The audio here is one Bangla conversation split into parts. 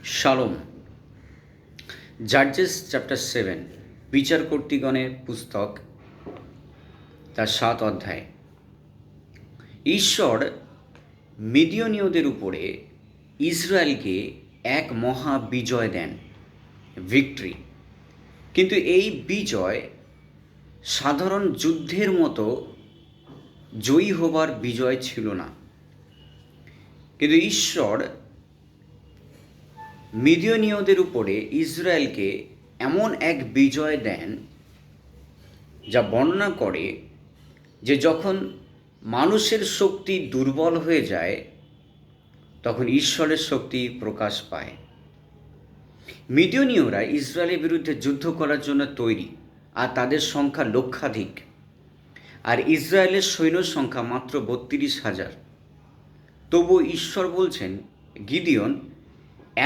শালোম। জার্জেস চ্যাপ্টার 7, বিচারকর্তৃগণের পুস্তক, তার 7 অধ্যায়। ঈশ্বর মিদিয়নীয়দের উপরে ইসরায়েলকে এক মহা বিজয় দেন, ভিক্টরি। কিন্তু এই বিজয় সাধারণ যুদ্ধের মতো জয়ী হবার বিজয় ছিল না। কিন্তু ঈশ্বর মিদিয়নীয়দের উপরে ইসরায়েলকে এমন এক বিজয় দেন যা বর্ণনা করে যে যখন মানুষের শক্তি দুর্বল হয়ে যায় তখন ঈশ্বরের শক্তি প্রকাশ পায়। মিদিয়নীয়রা ইসরায়েলের বিরুদ্ধে যুদ্ধ করার জন্য তৈরি, আর তাদের সংখ্যা লক্ষাধিক, আর ইসরায়েলের সৈন্য সংখ্যা মাত্র 32,000। তবু ঈশ্বর বলছেন, গিদিয়ন,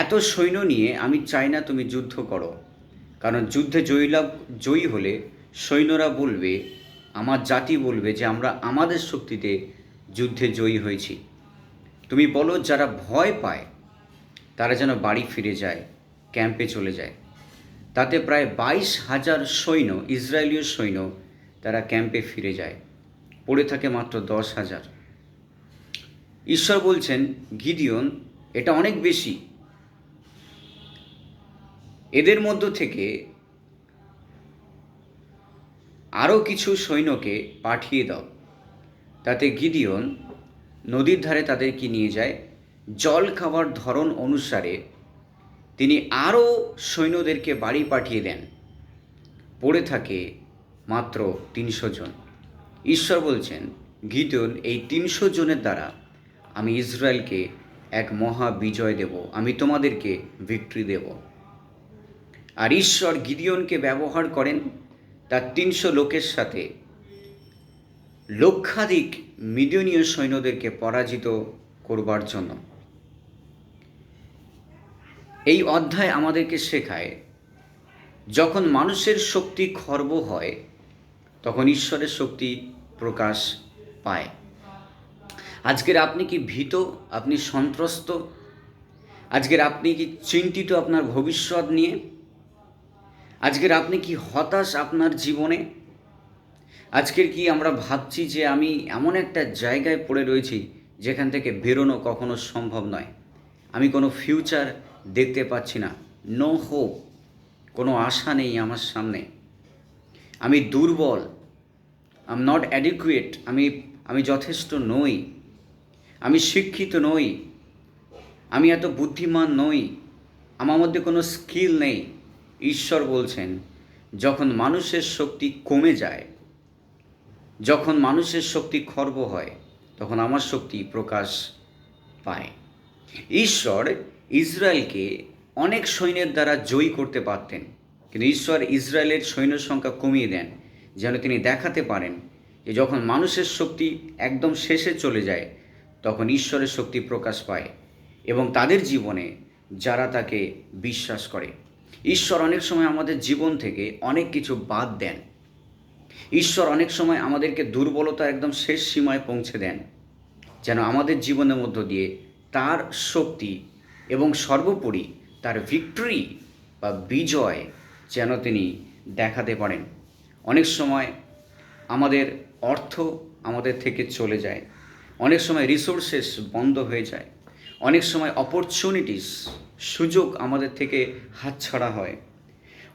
এত সৈন্য নিয়ে আমি চাই না তুমি যুদ্ধ করো, কারণ যুদ্ধে জয়ী হলে সৈন্যরা বলবে, আমার জাতি বলবে যে আমরা আমাদের শক্তিতে যুদ্ধে জয়ী হয়েছি। তুমি বলো যারা ভয় পায় তারা যেন বাড়ি ফিরে যায়, ক্যাম্পে চলে যায়। তাতে প্রায় 22,000 সৈন্য, ইসরায়েলীয় সৈন্য, তারা ক্যাম্পে ফিরে যায়, পড়ে থাকে মাত্র 10,000। ঈশ্বর বলছেন, গিদিয়ন, এটা অনেক বেশি। এদের মধ্য থেকে আরও কিছু সৈন্যকে পাঠিয়ে দাও। তাতে গিদিয়ন নদীর ধারে তাদেরকে নিয়ে যায়। জল খাওয়ার ধরন অনুসারে তিনি আরও সৈন্যদেরকে বাড়ি পাঠিয়ে দেন, পড়ে থাকে মাত্র 300 জন। ঈশ্বর বলছেন, গিদিয়ন, এই 300 জনের দ্বারা আমি ইসরায়েলকে এক মহা বিজয় দেব, আমি তোমাদেরকে ভিক্টরি দেব। আর ঈশ্বর গিদিয়নকে ব্যবহার করেন তার 300 লোকের সাথে লক্ষাধিক মিদিয়নীয় সৈন্যদেরকে পরাজিত করবার জন্য। এই অধ্যায় আমাদেরকে শেখায়, যখন মানুষের শক্তি খর্ব হয় তখন ঈশ্বরের শক্তি প্রকাশ পায়। আজকের আপনি কি ভীত? আপনি সন্ত্রস্ত? আজকের আপনি কি চিন্তিত আপনার ভবিষ্যৎ নিয়ে? আজকের আপনি কি হতাশ আপনার জীবনে? আজকের কি আমরা ভাবছি যে আমি এমন একটা জায়গায় পড়ে রয়েছি যেখান থেকে বেরোনো কখনো সম্ভব নয়, আমি কোনো ফিউচার দেখতে পাচ্ছি না, নো হোপ, কোনো আশা নেই আমার সামনে, আমি দুর্বল, আই এম নট অ্যাডিকুয়েট, আমি যথেষ্ট নই, আমি শিক্ষিত নই, আমি এত বুদ্ধিমান নই, আমার মধ্যে কোনো স্কিল নেই। ঈশ্বর বলছেন, যখন মানুষের শক্তি কমে যায়, যখন মানুষের শক্তি খর্ব হয়, তখন আমার শক্তি প্রকাশ পায়। ঈশ্বর ইসরায়েলকে অনেক সৈন্যের দ্বারা জয়ী করতে পারতেন, কিন্তু ঈশ্বর ইসরায়েলের সৈন্য সংখ্যা কমিয়ে দেন যেন তিনি দেখাতে পারেন যে যখন মানুষের শক্তি একদম শেষে চলে যায় তখন ঈশ্বরের শক্তি প্রকাশ পায় এবং তাদের জীবনে যারা তাকে বিশ্বাস করে। ঈশ্বর অনেক সময় আমাদের জীবন থেকে অনেক কিছু বাদ দেন। ঈশ্বর অনেক সময় আমাদেরকে দুর্বলতা একদম শেষ সীমায় পৌঁছে দেন যেন আমাদের জীবনের মধ্য দিয়ে তার শক্তি এবং সর্বোপরি তার ভিক্টরি বা বিজয় যেন তিনি দেখাতে পারেন। অনেক সময় আমাদের অর্থ আমাদের থেকে চলে যায়, অনেক সময় রিসোর্সেস বন্ধ হয়ে যায়, অনেক সময় অপরচুনিটিস, সুযোগ আমাদের থেকে হাতছাড়া হয়,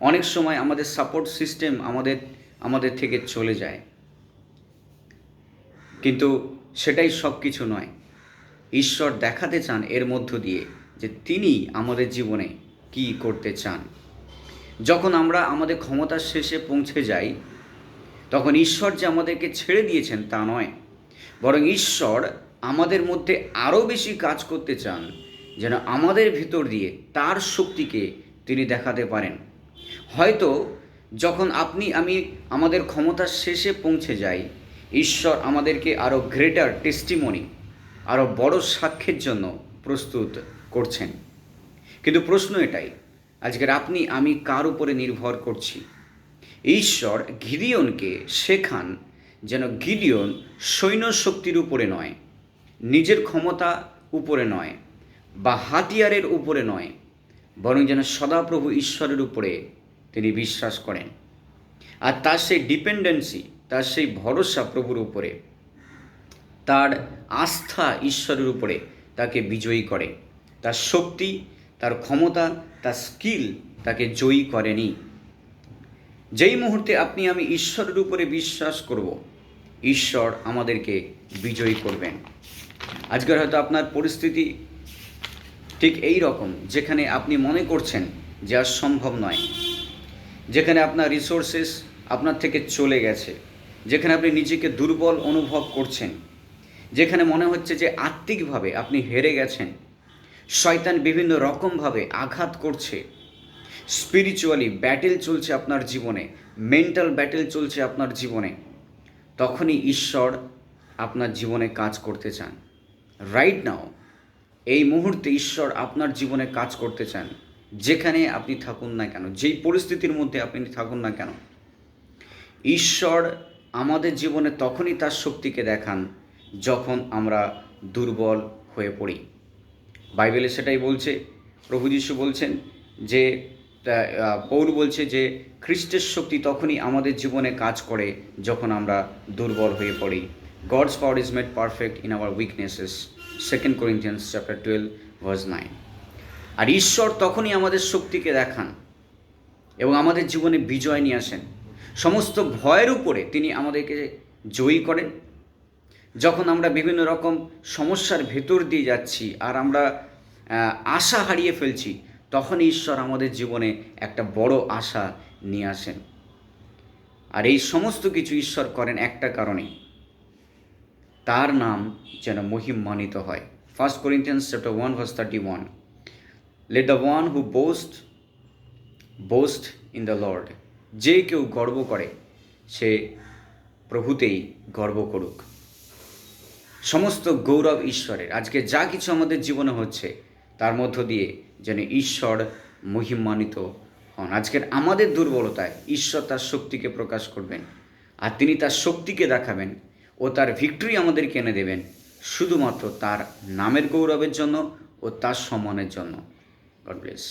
অনেক সময় আমাদের সাপোর্ট সিস্টেম আমাদের থেকে চলে যায়। কিন্তু সেটাই সব কিছু নয়। ঈশ্বর দেখাতে চান এর মধ্য দিয়ে যে তিনি আমাদের জীবনে কি করতে চান। যখন আমরা আমাদের ক্ষমতার শেষে পৌঁছে যাই তখন ঈশ্বর যে আমাদেরকে ছেড়ে দিয়েছেন তা নয়, বরং ঈশ্বর আমাদের মধ্যে আরও বেশি কাজ করতে চান যেন আমাদের ভিতর দিয়ে তার শক্তিকে তিনি দেখাতে পারেন। হয়তো যখন আমি আমাদের ক্ষমতার শেষে পৌঁছে যাই, ঈশ্বর আমাদেরকে আরও গ্রেটার টেস্টিমনি, আরও বড় সাক্ষ্যের জন্য প্রস্তুত করছেন। কিন্তু প্রশ্ন এটাই, আজকের আমি কার উপরে নির্ভর করছি? ঈশ্বর গিদিয়নকে শেখান যেন গিদিয়ন সৈন্য শক্তির উপরে নয়, নিজের ক্ষমতা উপরে নয়, বা হাতিয়ারের উপরে নয়, বরং যেন সদাপ্রভু ঈশ্বরের উপরে তিনি বিশ্বাস করেন। আর তার সেই ডিপেন্ডেন্সি, তার সেই ভরসা প্রভুর উপরে, তার আস্থা ঈশ্বরের উপরে তাকে বিজয়ী করে। তার শক্তি, তার ক্ষমতা, তার স্কিল তাকে জয়ী করেনি। যেই মুহূর্তে আপনি আমি ঈশ্বরের উপরে বিশ্বাস করব, ঈশ্বর আমাদেরকে বিজয়ী করবেন। আজকের হয়তো আপনার পরিস্থিতি ঠিক এই রকম, যেখানে আপনি মনে করছেন যে আর সম্ভব নয়, যেখানে আপনার রিসোর্সেস আপনার থেকে চলে গেছে, যেখানে আপনি নিজেকে দুর্বল অনুভব করছেন, যেখানে মনে হচ্ছে যে আত্মিকভাবে আপনি হেরে গেছেন, শয়তান বিভিন্ন রকমভাবে আঘাত করছে, স্পিরিচুয়ালি ব্যাটেল চলছে আপনার জীবনে, মেন্টাল ব্যাটেল চলছে আপনার জীবনে, তখনই ঈশ্বর আপনার জীবনে কাজ করতে চান। রাইট নাও, এই মুহূর্তে ঈশ্বর আপনার জীবনে কাজ করতে চান। যেখানে আপনি থাকুন না কেন, যেই পরিস্থিতির মধ্যে আপনি থাকুন না কেন, ঈশ্বর আমাদের জীবনে তখনই তার শক্তিকে দেখান যখন আমরা দুর্বল হয়ে পড়ি। বাইবেলে সেটাই বলছে। প্রভু যীশু বলছেন যে, পৌল বলছে যে খ্রিস্টের শক্তি তখনই আমাদের জীবনে কাজ করে যখন আমরা দুর্বল হয়ে পড়ি। God's power is made perfect in our weaknesses, 2 Corinthians chapter 12 verse 9। আর ঈশ্বর তখনই আমাদের শক্তিকে দেখান এবং আমাদের জীবনে বিজয় নিয়ে আসেন। সমস্ত ভয়ের উপরে তিনি আমাদেরকে জয়ী করেন। যখন আমরা বিভিন্ন রকম সমস্যার ভেতর দিয়ে যাচ্ছি আর আমরা আশা হারিয়ে ফেলছি, তখন ঈশ্বর আমাদের জীবনে একটা বড় আশা নিয়ে আসেন। আর এই সমস্ত কিছু ঈশ্বর করেন একটা কারণে, তার নাম যেন মহিমান্বিত হয়। 1 Corinthians chapter 1 verse 31, let the one who boast in the Lord। যে কেউ গর্ব করে সে প্রভুতেই গর্ব করুক। সমস্ত গৌরব ঈশ্বরের। আজকে যা কিছু আমাদের জীবনে হচ্ছে তার মধ্য দিয়ে যেন ঈশ্বর মহিমান্বিত হন। আজকের আমাদের দুর্বলতায় ঈশ্বর তার শক্তিকে প্রকাশ করবেন, আর তিনি তার শক্তিকে দেখাবেন ও তার ভিক্টরি আমাদেরকে এনে দেবেন শুধুমাত্র তার নামের গৌরবের জন্য ও তার সম্মানের জন্য। God bless.